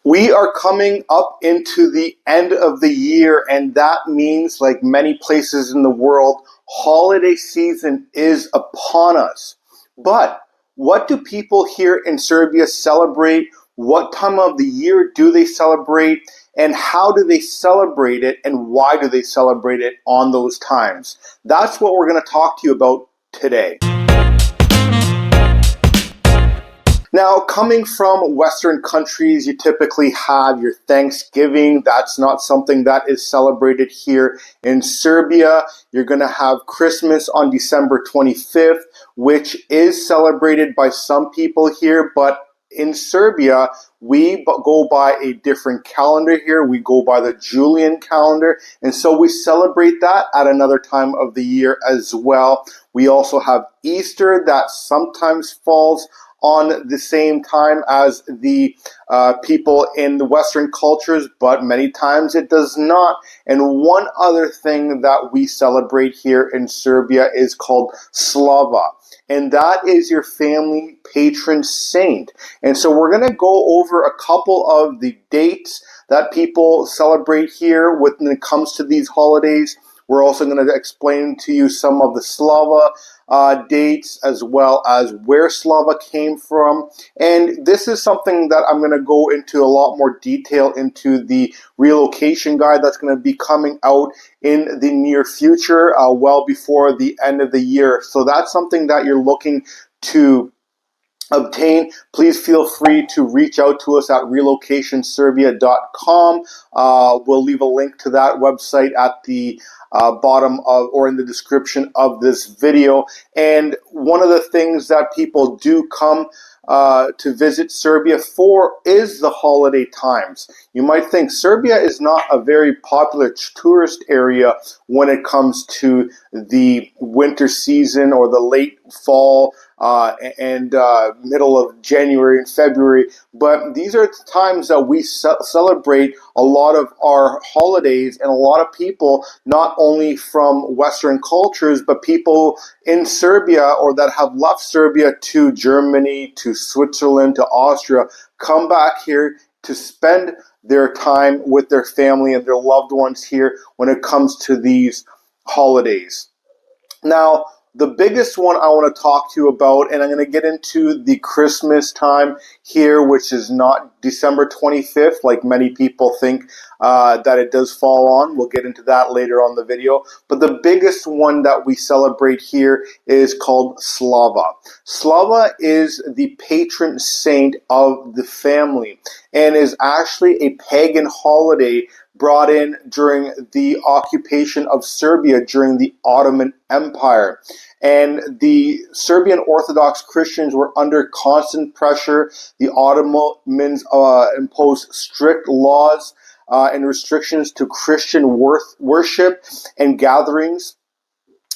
We are coming up into the end of the year, and that means, like many places in the world, holiday season is upon us. But what do people here in Serbia celebrate? What time of the year do they celebrate? And how do they celebrate it? And why do they celebrate it on those times? That's what we're going to talk to you about today. Now, coming from Western countries, you typically have your Thanksgiving. That's not something that is celebrated here in Serbia. You're going to have Christmas on December 25th, which is celebrated by some people here, but in Serbia, we go by a different calendar here. We go by the Julian calendar, and so we celebrate that at another time of the year as well. We also have Easter that sometimes falls on the same time as the people in the Western cultures, but many times it does not. And one other thing that we celebrate here in Serbia is called Slava, and that is your family patron saint. And so we're going to go over a couple of the dates that people celebrate here when it comes to these holidays. We're also going to explain to you some of the Slava dates, as well as where Slava came from. And this is something that I'm going to go into a lot more detail into the Relocation guide that's going to be coming out in the near future, well before the end of the year. So that's something that you're looking to obtain. Please feel free to reach out to us at relocationserbia.com. We'll leave a link to that website at the bottom of or in the description of this video. And one of the things that people do come to visit Serbia for is the holiday times. You might think Serbia is not a very popular tourist area when it comes to the winter season or the late fall and middle of January and February, but these are times that we celebrate a lot of our holidays, and a lot of people, not only from Western cultures, but people in Serbia or that have left Serbia to Germany, to Switzerland, to Austria, come back here to spend their time with their family and their loved ones here when it comes to these holidays. Now, the biggest one I want to talk to you about, and I'm going to get into the Christmas time here, which is not December 25th, like many people think that it does fall on. We'll get into that later on the video. But the biggest one that we celebrate here is called Slava. Slava is the patron saint of the family and is actually a pagan holiday brought in during the occupation of Serbia during the Ottoman Empire. And the Serbian Orthodox Christians were under constant pressure. The Ottomans imposed strict laws and restrictions to Christian worship and gatherings.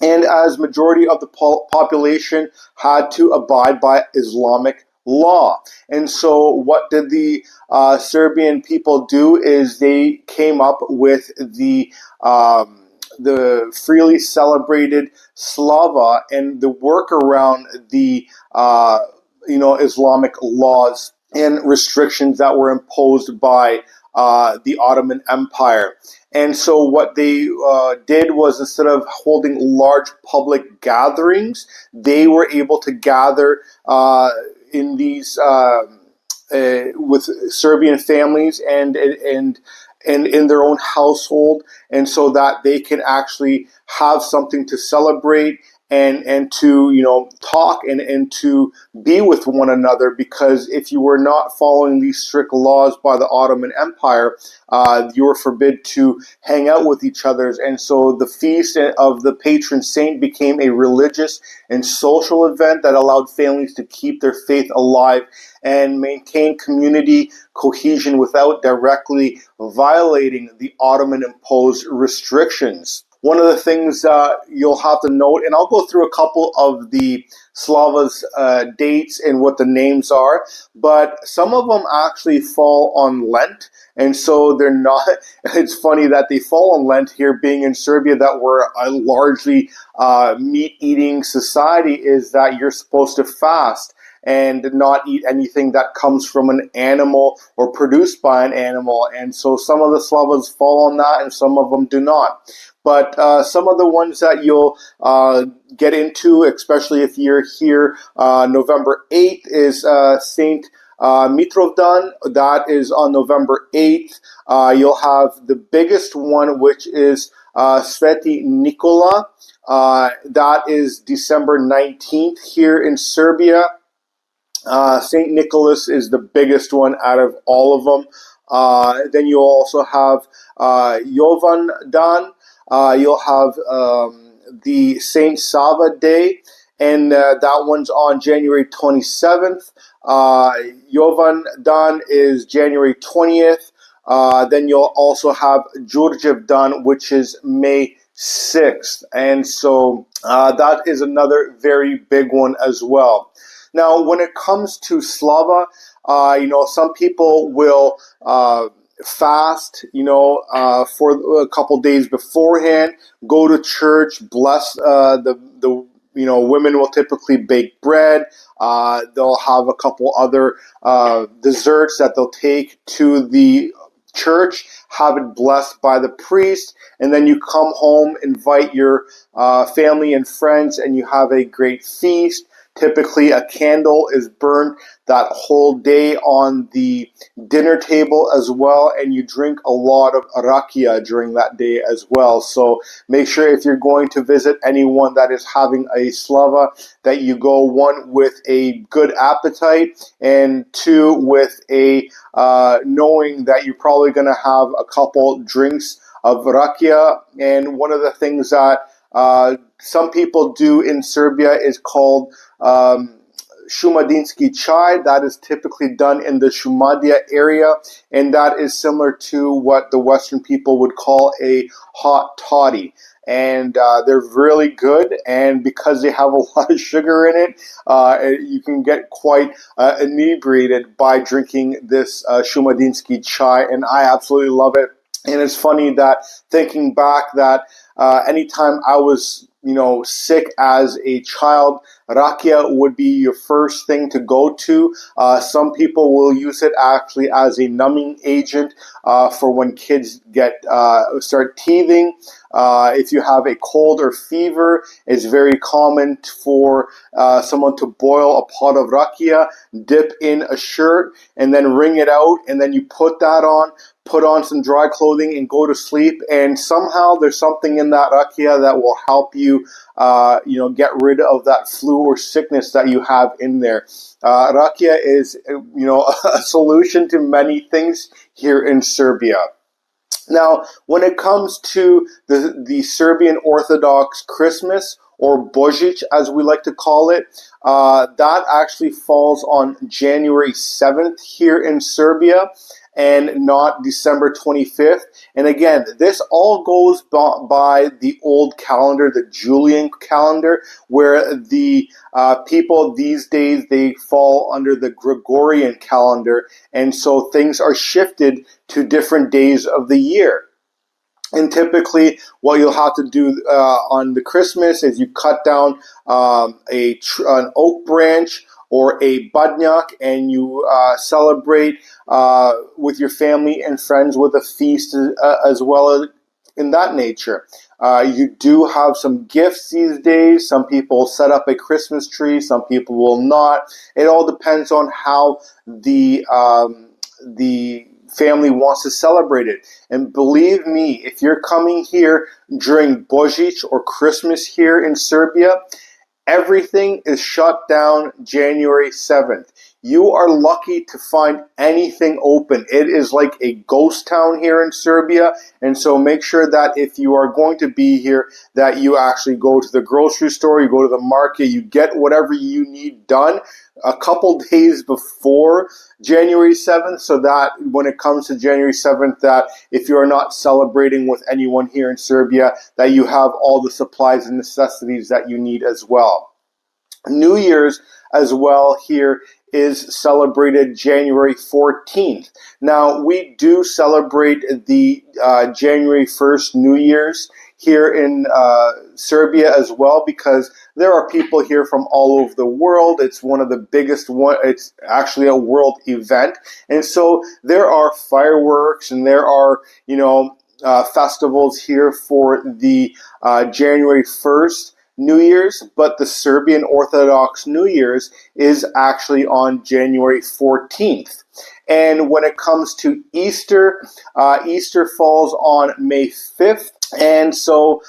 And as majority of the population had to abide by Islamic law. And so what did the Serbian people do is they came up with the freely celebrated Slava and the work around the Islamic laws and restrictions that were imposed by the Ottoman Empire. And so what they did was, instead of holding large public gatherings, they were able to gather in these with Serbian families and in their own household, and so that they can actually have something to celebrate and to talk and to be with one another. Because if you were not following these strict laws by the Ottoman Empire, you were forbid to hang out with each other. And so the feast of the patron saint became a religious and social event that allowed families to keep their faith alive and maintain community cohesion without directly violating the Ottoman-imposed restrictions. One of the things you'll have to note, and I'll go through a couple of the Slava's dates and what the names are, but some of them actually fall on Lent, and so they're not. It's funny that they fall on Lent here, being in Serbia, that we're a largely meat-eating society, is that you're supposed to fast. and not eat anything that comes from an animal or produced by an animal. And so some of the Slavas fall on that and some of them do not. But some of the ones that you'll get into, especially if you're here November 8th, is Saint Mitrovdan. That is on November 8th. You'll have the biggest one, which is Sveti Nikola. That is December 19th here in Serbia. St. Nicholas is the biggest one out of all of them. Then you'll also have Jovanjdan. You'll have the Saint Sava Day, and that one's on January 27th. Jovanjdan is January 20th. Then you'll also have Đurđevdan, which is May 6th. And so that is another very big one as well. Now, when it comes to Slava, some people will fast, for a couple days beforehand, go to church, bless the women will typically bake bread. They'll have a couple other desserts that they'll take to the church, have it blessed by the priest, and then you come home, invite your family and friends, and you have a great feast. Typically, a candle is burned that whole day on the dinner table as well, and you drink a lot of Rakija during that day as well. So make sure if you're going to visit anyone that is having a Slava, that you go, one, with a good appetite, and two, with a knowing that you're probably going to have a couple drinks of Rakija. And one of the things that some people do in Serbia is called Šumadinski chai. That is typically done in the Šumadija area, and that is similar to what the Western people would call a hot toddy. And they're really good, and because they have a lot of sugar in it, you can get quite inebriated by drinking this Šumadinski chai, and I absolutely love it. And it's funny that, thinking back, that anytime I was sick as a child, Rakija would be your first thing to go to. Some people will use it actually as a numbing agent for when kids start teething. If you have a cold or fever, it's very common for someone to boil a pot of Rakija, dip in a shirt, and then wring it out, and then you put that on, put on some dry clothing, and go to sleep. And somehow there's something in that Rakija that will help you, get rid of that flu or sickness that you have in there. Rakija is, a solution to many things here in Serbia. Now, when it comes to the Serbian Orthodox Christmas, or Božić as we like to call it, that actually falls on January 7th here in Serbia, and not December 25th. And again, this all goes by the old calendar, the Julian calendar, where the people these days, they fall under the Gregorian calendar, and so things are shifted to different days of the year. And typically, what you'll have to do on the Christmas is you cut down an oak branch or a badnjak, and you celebrate with your family and friends with a feast as well as in that nature. You do have some gifts these days. Some people set up a Christmas tree. Some people will not. It all depends on how the family wants to celebrate it. And believe me, if you're coming here during Božić or Christmas here in Serbia, everything is shut down January 7th. You are lucky to find anything open. It is like a ghost town here in Serbia, and so make sure that if you are going to be here, that you actually go to the grocery store, you go to the market, you get whatever you need done a couple days before January 7th, so that when it comes to January 7th, that if you are not celebrating with anyone here in Serbia, that you have all the supplies and necessities that you need as well. New Year's as well here is celebrated January 14th. Now, we do celebrate the January 1st New Year's here in Serbia as well, because there are people here from all over the world. It's one of the biggest it's actually a world event. And so there are fireworks and there are, festivals here for the January 1st New Year's, but the Serbian Orthodox New Year's is actually on January 14th. And when it comes to Easter, Easter falls on May 5th. And so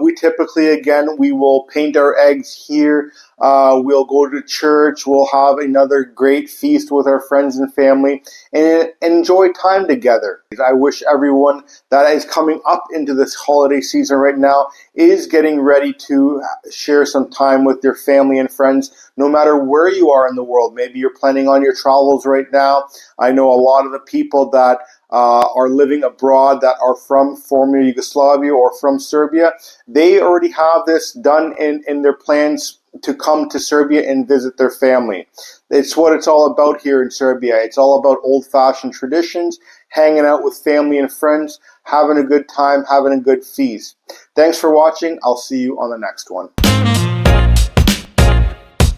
we typically, again, we will paint our eggs here. We'll go to church. We'll have another great feast with our friends and family and enjoy time together. I wish everyone that is coming up into this holiday season right now is getting ready to share some time with their family and friends, no matter where you are in the world. Maybe you're planning on your travels right now. I know a lot of the people that are living abroad that are from former Yugoslavia or from Serbia, they already have this done in their plans to come to Serbia and visit their family. It's what it's all about here in Serbia. It's all about old-fashioned traditions, hanging out with family and friends, having a good time, having a good feast. Thanks for watching. I'll see you on the next one.